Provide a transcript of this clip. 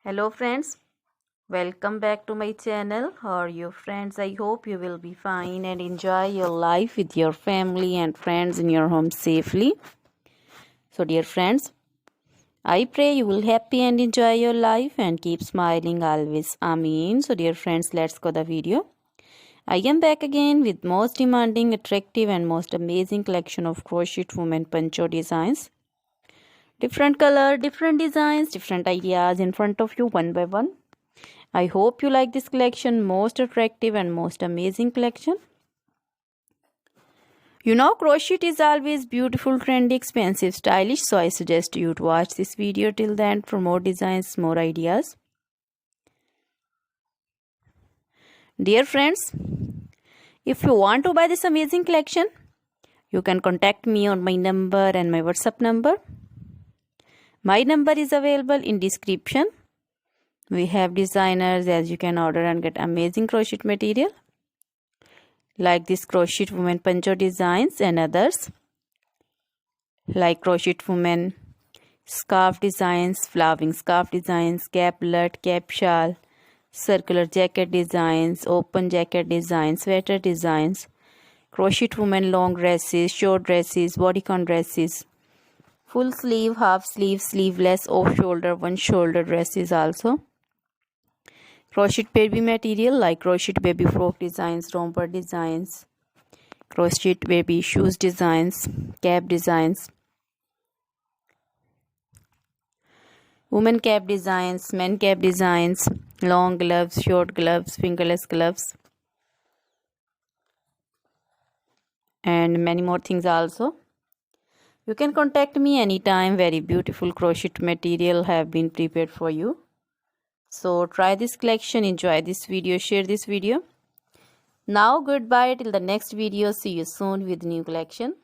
Hello friends, welcome back to my channel. How are you friends? I hope you will be fine and enjoy your life with your family and friends in your home safely. So dear friends, I pray you will happy and enjoy your life and keep smiling always. Amen. So dear friends, let's go the video. I am back again with most demanding, attractive and most amazing collection of crochet women poncho designs. Different color, different designs, different ideas in front of you one by one. I hope you like this collection, most attractive and most amazing collection. You know, crochet is always beautiful, trendy, expensive, stylish, so I suggest you to watch this video till the end for more designs, more ideas. Dear friends, if you want to buy this amazing collection, you can contact me on my number and my WhatsApp number. My number is available in description. We have designers as you can order and get amazing crochet material like this crochet woman poncho designs and others like crochet woman scarf designs, flowering scarf designs, caplet, cap shawl, circular jacket designs, open jacket designs, sweater designs, crochet woman long dresses, short dresses, bodycon dresses, full sleeve, half sleeve, sleeveless, off shoulder, one shoulder dresses also. Crochet baby material like crochet baby frock designs, romper designs, crochet baby shoes designs, cap designs, women cap designs, men cap designs, long gloves, short gloves, fingerless gloves, and many more things also. You can contact me anytime. Very beautiful crochet material have been prepared for you. So try this collection, enjoy this video, share this video. Now goodbye till the next video. See you soon with new collection.